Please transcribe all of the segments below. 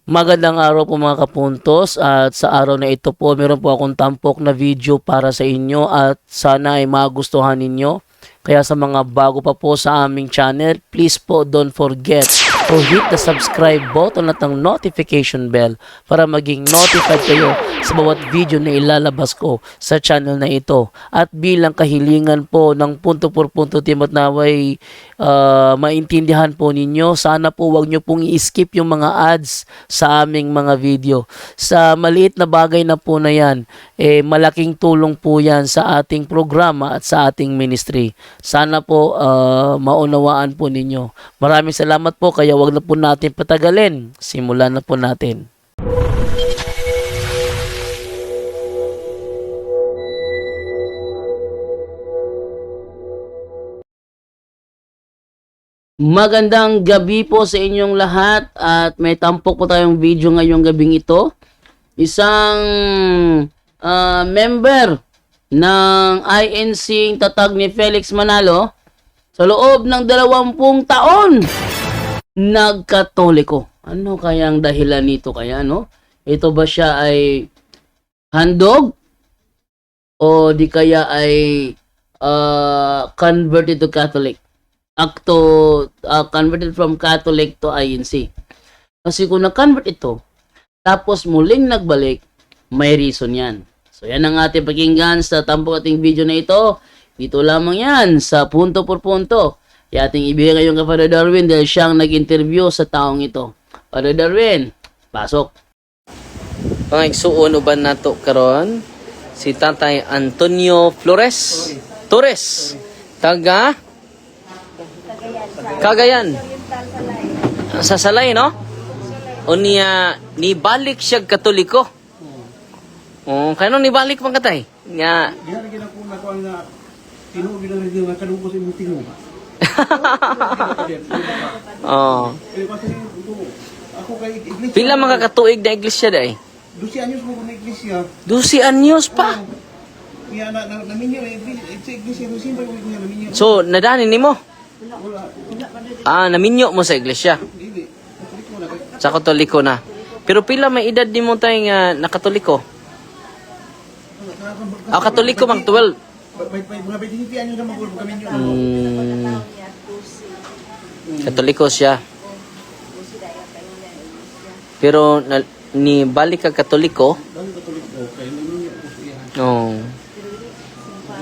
Magandang araw po mga kapuntos, at sa araw na ito po meron po akong tampok na video para sa inyo at sana ay magustuhan ninyo. Kaya sa mga bago pa po sa aming channel, please po don't forget to hit the subscribe button at ang notification bell para maging notified kayo sa bawat video na ilalabas ko sa channel na ito. At bilang kahilingan po ng punto por punto team at naway maintindihan po ninyo, sana po wag nyo pong i-skip yung mga ads sa aming mga video. Sa maliit na bagay na po na yan, malaking tulong po yan sa ating programa at sa ating ministry. Sana po maunawaan po ninyo. Maraming salamat po, kaya wag na po natin patagalin. Simulan na po natin. Magandang gabi po sa inyong lahat at may tampok po tayong video ngayong gabing ito. Isang member ng INC tatag ni Felix Manalo sa loob ng 20 taon nagkatoliko. Ano kaya ang dahilan nito kaya, no? Ito ba siya ay handog o di kaya ay converted to Catholic? Converted from Catholic to INC. Kasi kung na-convert ito, tapos muling nagbalik, may reason yan. So yan ang ating pakinggan sa tampok ating video na ito. Dito lamang yan sa punto por punto. Ating ibigay ngayong kay Father Darwin dahil siyang nag-interview sa taong ito. Father Darwin, pasok. Pangigsuon uban nato karon si Tatay Antonio Flores Torres, taga Cagayan sa Salay, no? O niya nibalik siya Katoliko. Kano nibalik man katay? Nga Diyan lagi na po na kuan na tinuod na rin nga kadugo sa imong tinuod. oh, Kasi ako kay iglesia. pila mga katuig na iglesia day? 12 anyos mo ko na iglesia. 12 anyos pa. Kaya naminyo na iglesia mo simba ko niya naminyo. So nadani nimo? Wala. Naminyo mo sa iglesia. Dili. Katoliko na kay. Sa Katoliko na. Pero pila may edad nimo tay nga na Katoliko? Katoliko mang 12. Mga 20 anyos na magul kami niyo. Katoliko siya. Pero ni balik ka Katoliko, Dali katoliko kay naminyo ko siya. oh.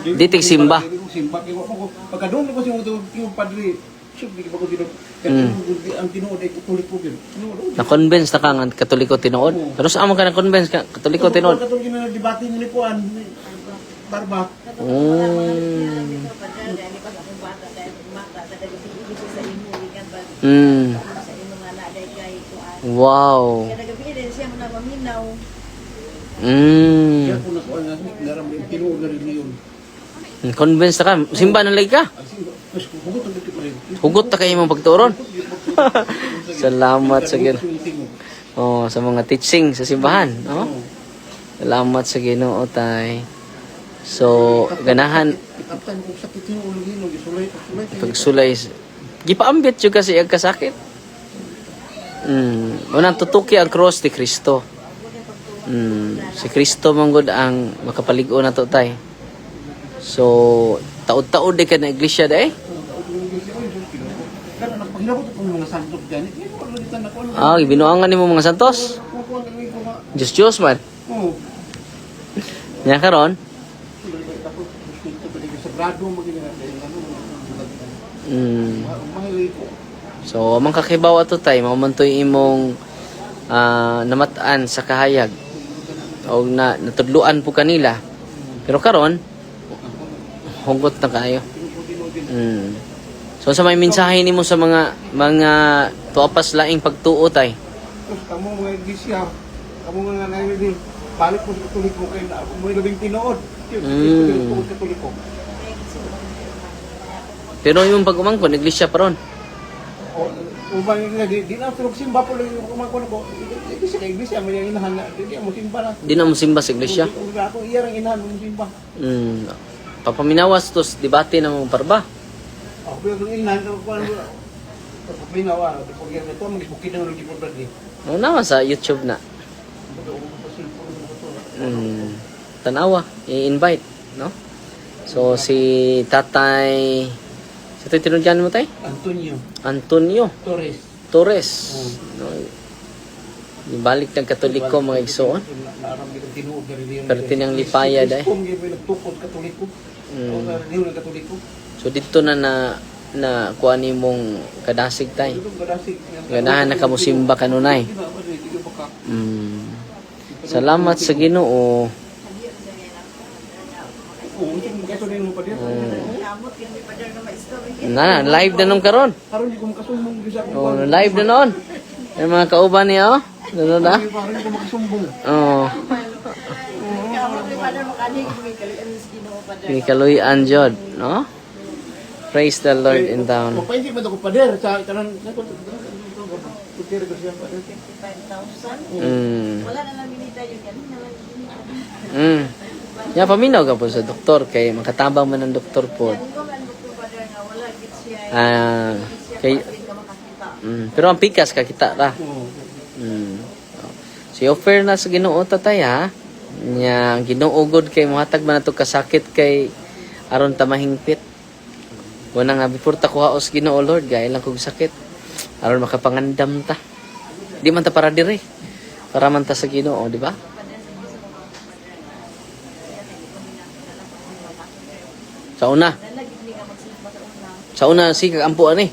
Ditig simba. Simba kay ko pagkadong ko si yung padre. Sub di ko dito. Ang tinuod ay katoliko gyud. Na-convince na ka nga Katoliko tinuod. Pero saan mo ka na-convince ka Katoliko tinuod? Katoliko na debate ni kuan Barba. Wow. Kaya po na kuan nga naram tinuod na rin yun. Convince na ka. Simba na lagi ka. Mas hugot ang dito pa rin. Hugot na kayo mong pagturon. Salamat sa sa mga teaching sa simbahan, no? Salamat sa Ginoo tay. So, ganahan Kaptan ko sakit yung ulo yun, gisulay. pagsulay. Gipaambit jud kasi ang kasakit. Unang tutuki ang cross ni Kristo. Si Kristo manggod ang makapaligo na to tay. So, taod-taod di ka na iglesia day. Pero nagpahilabot ko mga santos dyan. Hindi ko ulitan na ko. Binuangan nimo mga santos. Diyos man. Oo. Nya karon, Tapos, sagrado magiging mahilig ko. so amang kakibaw ato tay, mao man toy imong namataan sa kahayag. O natudluan po kanila. Pero karon, hugot na kayo. So sa may mensahe nimo sa mga tuapas laing pagtuo tay. Tapos, kamo mga iglesia, kamo nga nangyayari, balik ko sa katoliko kayo na ako may labing tinood. Katoliko. Pero yung pag-umangkon, iglesia pa ron. Ubang nga, di na tulog simba po lang yung kumakon ko. Iglesia, may yung inahan na, di mo simba na. Di na mo simba sa iglesia. Ako iya ang inahan mo simba. Papaminawas tos debate na mo parba. Ako yung inahan ko, paminawa, di po yan ito, mag-bukid ng lagi po O naman sa YouTube na. Tanawa, i-invite, no? So, si tatay... Sa ito tinudyan mo, tay? Antonio Antonio Torres. Torres. No, ibalik ng Katoliko, mga igsoon. Pero tinang lipaya, day. Kung may nagtukod Katoliko. O niyo ng Katoliko. So, dito na kuha ni mong kadasig, tay. Ganahan na kamusimba kanunay. Salamat sa Ginoo. Live na nung karon. Karon di ko makasumbong bisa ko. Oh, live na noon. Yung mga kauban niya, oh. Nanood ah? Karon di ko makasumbong. Oh. Kikaluyan jod, no? Praise the Lord in town. Mapainti man ako pader sa kanan ko. Kutir ko siya pader. 55,000. Wala na lang minita yun. Yan na lang minita. Ya paminaw ka po sa doktor kay makatabang man ang doktor po. Yan ko man doktor pa nga wala git siya. Kay Ka makakita. pero ang pikas ka kita ra. Si offer na sa Ginoo tatay ha. Nya ang Ginoo god kay mohatag man ato kasakit kay aron ta mahingpit. Wala nga before ta kuhaos Ginoo Lord gay lang kog sakit. Aron makapangandam ta. Di man ta para dire. Para man ta sa Ginoo, di ba? Sa una. Sa una si kagampo ani.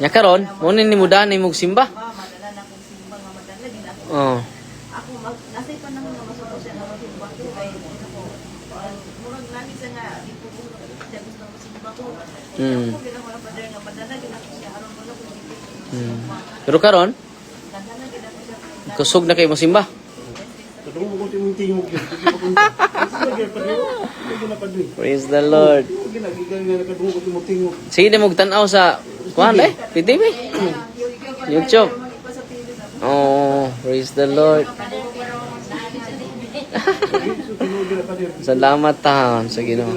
Nya karon, mo ni mudahan ni mog simba. Madala na kong simba nga madala gid ako. Oh. Ako nasay pa nang nga masuko siya nga masimba ko kay ako. Murag lagi sa nga dito ko siya gusto nga masimba ko. Ako gila ko na pader nga madala gid ako siya aron mo na ko dito. Pero karon, Madala gid ako siya. kusog na kay mo simba. Kadung ko timong tingog yun. Di ko punta. Sige pader. Sige na pader. Praise the Lord. Sige na gigan nga kadung ko timong tingog. Sige na mog tan-aw sa kuan eh, PTV. YouTube. Oh, praise the Lord. Salamat taon sa Ginoo.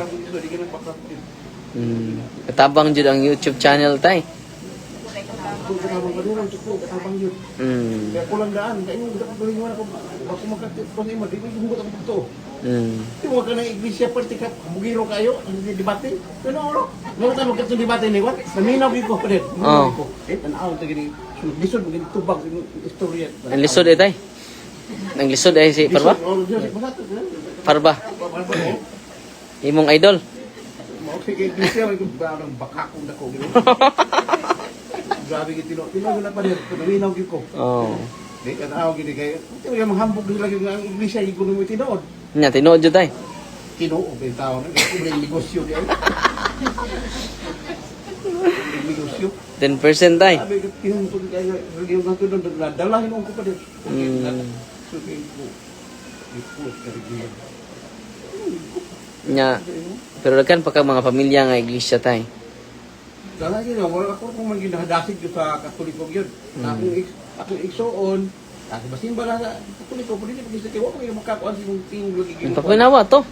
Katabang jud ang YouTube channel tay. Kaya kulang daan, kaya yung dapat gawin mo na kung ako magkakit mo, di ko yung hugot ang buto. Di mo ka ng iglesia, pati ka, bugiro kayo, ang debate. Pero ano, mo ka magkakit yung debate ni Juan, naminaw ko pa din. Tanaw, gini, lisod, maging tubag, istorya. Ang lisod eh tay. Ang lisod eh si Parba. Parba. Imong idol. Sige, iglesia, may parang baka kong dako. Grabe kita tino na pa din, naminaw ko. Oh. Di ka tanaw, gini kayo. Ito yung mahambog nila yung iglesia, yung kuno mo tinood. Nya tinuod jud tay. Tinuod yung tao na, may negosyo diyan. Negosyo. 10% tay. Sabi ko, tinuntun kayo, yung nato doon, dalahin ko pa din. Sabi ko, ipos ka rin. Nya pero kan pa ka mga pamilya nga iglesia tay. Dalahin yun, wala ako kung maging ko sa Katoliko yun. Akong igsoon, ako basimba na sa Katoliko, pwede na pag-isa kayo, ako yung makakuan sa yung tingog lagi. Ang papinawa to.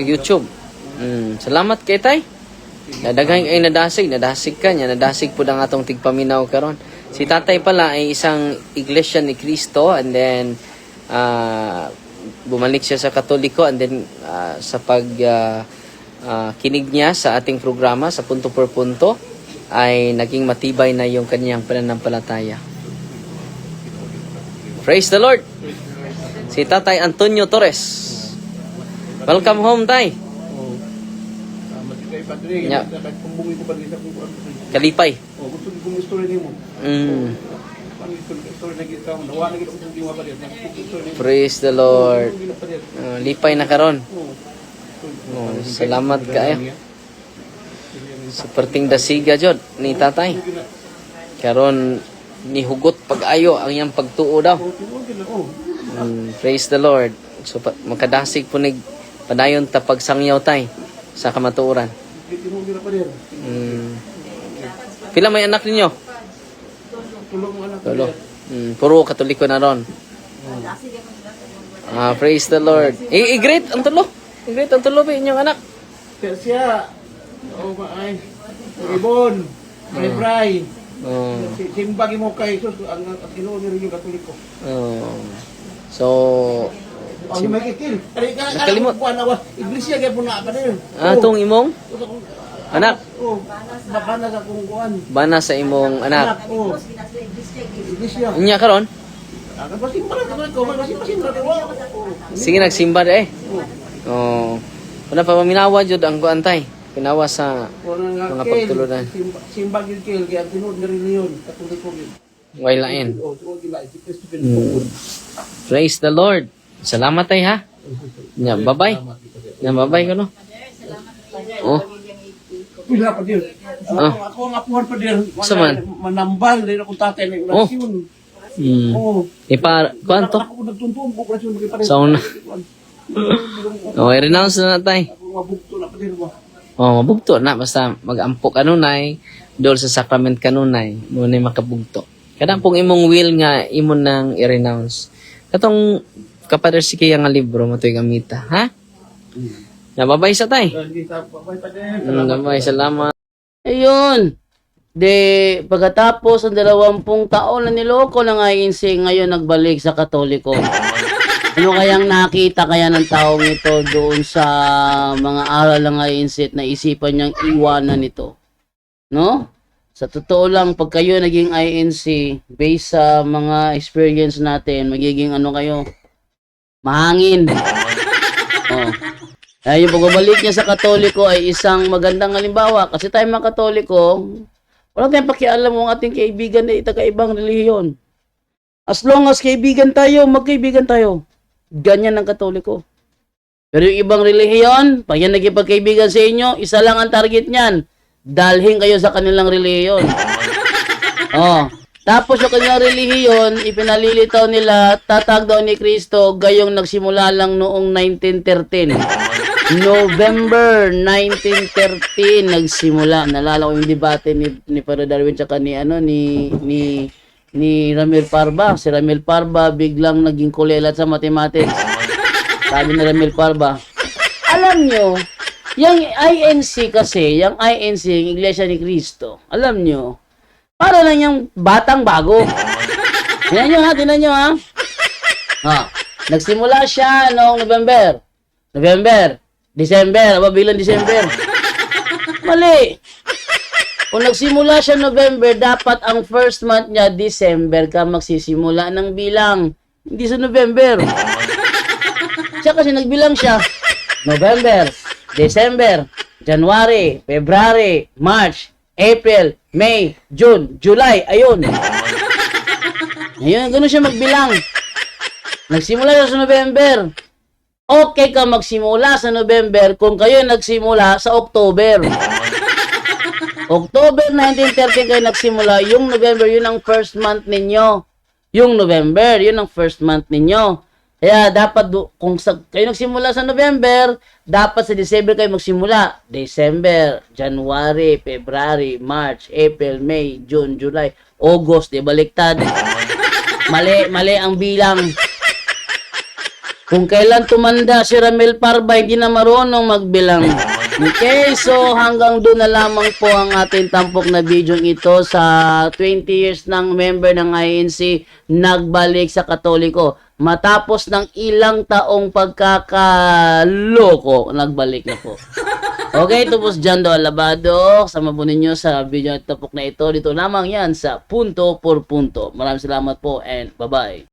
YouTube. Salamat kay tay. Nadaghay ay nadasig ka niya, nadasig pud ang atong tigpaminaw karon. Si tatay pala ay isang iglesia ni Cristo and then bumalik siya sa Katoliko and then sa pag kinig niya sa ating programa sa punto per punto ay naging matibay na yung kanyang pananampalataya. Praise the Lord. Si Tatay Antonio Torres. Welcome home, tay. Yeah. Kumbungi ko pa rin sa kung Kalipay. gusto ko kung story mo. Story na kita, nawa na kita kung diwa pa rin. Praise the Lord. Lipay na karon. Salamat kayo. Seperting dasiga jud ni tatay. Karon ni hugot pag-ayo ang iyang pagtuo daw. Praise the Lord. So makadasig po ni padayon ta pagsangyaw tay sa kamatuoran. Pila may anak ninyo? Tulo. Puro Katoliko na ron. Praise the Lord. I-greet ang tulo. I-greet ang tulo ba inyong anak? Siya, ay, Ibon, Bray, Oh. Simbagi mo kay Jesus, ang Ginoo ni Rio Katoliko. Oh. So, Oh, yung may kikil. Nakalimot. Iglesia kaya po na ka din. tong imong anak, Oh, bana sa kung kuan. bana sa imong anak. Oh, Tapos ginasa iglesia, iglesia. Unya karon, Akan pasti mana ka ko, pasti mana ka. sige nagsimba eh. Oh. Wala pa paminawa jud ang kuantay. Pinawa sa mga pagtulunan. Simbag yung kil, kaya tinod na rin yun. Katoliko yun. Way lain. Oh, tuwag gila. Si Kristo pinagpungkod. Praise the Lord. Salamat tay ha. Nya bye-bye. Nya bye-bye ko no. Oh. Pila pa din. Ako ang apuhan pa din. Sa man? Manambal din akong tatay ng Oh. operasyon. Hmm. Oo. Ipa kwanto? Ako nagtuntuan ko operasyon. Sa una. Oh, i-renounce na natay. Ako mabugto na pa din ba? Oh, mabugto na basta mag-ampo kanunay, dol sa sacrament kanunay, mo na makabugto. Kadang pong imong will nga imo nang i-renounce. Katong kapader si kaya nga libro mo to'y gamita, ha? Nababay sa tay. Hindi sa papay pa din. Nababay, salamat. Ayun. De, pagkatapos ang 20 taon na niloko ng INC, ngayon nagbalik sa Katoliko. Ano kayang nakita kaya ng taong ito doon sa mga aral ng INC at naisipan niyang iwanan ito? No? Sa totoo lang, pag kayo naging INC, based sa mga experience natin, magiging ano kayo? Mahangin. Oh. Kaya yung pagbabalik niya sa Katoliko ay isang magandang halimbawa. Kasi tayo mga Katoliko, wala tayong pakialam ang ating kaibigan na itagaibang relihiyon. As long as kaibigan tayo, magkaibigan tayo. Ganyan ang Katoliko. Pero yung ibang relihiyon, pag yan nagipagkaibigan sa inyo, isa lang ang target niyan. Dalhin kayo sa kanilang relihiyon. Oh. Tapos yung kanilang relihiyon, ipinalilitaw nila, tatag daw ni Kristo, gayong nagsimula lang noong 1913. November 1913 nagsimula. Nalala ko yung debate ni Padre Darwin tsaka ni Ramil Parba. Si Ramil Parba biglang naging kulelat sa mathematics. Sabi ni Ramil Parba, alam nyo, yung INC kasi, yung INC, yung Iglesia ni Cristo, alam nyo, para lang yung batang bago. Tinan nyo ha. Nagsimula siya noong December, bilang December. Mali. Kung nagsimula siya November, dapat ang first month niya, December ka magsisimula ng bilang. Hindi sa November. Siya kasi nagbilang siya. November, December, January, February, March, April, May, June, July. Ayun. Ayun, ganun siya magbilang. Nagsimula siya sa November. Okay ka magsimula sa November kung kayo nagsimula sa October. October 1913 kayo nagsimula, yung November, yun ang first month ninyo. Yung November, yun ang first month ninyo. Kaya dapat, kung kayo nagsimula sa November, dapat sa December kayo magsimula. December, January, February, March, April, May, June, July, August, di baliktad. Mali ang bilang. Kung kailan tumanda si Ramil Parba, hindi na marunong magbilang. Okay, so hanggang doon na lamang po ang ating tampok na video ito sa 20 years ng member ng INC nagbalik sa Katoliko. Matapos ng ilang taong pagkakaloko, nagbalik na po. Okay, ito po si John Do Alabado. Sama po ninyo sa video at tampok na ito. Dito lamang yan sa Punto por Punto. Maraming salamat po and bye-bye.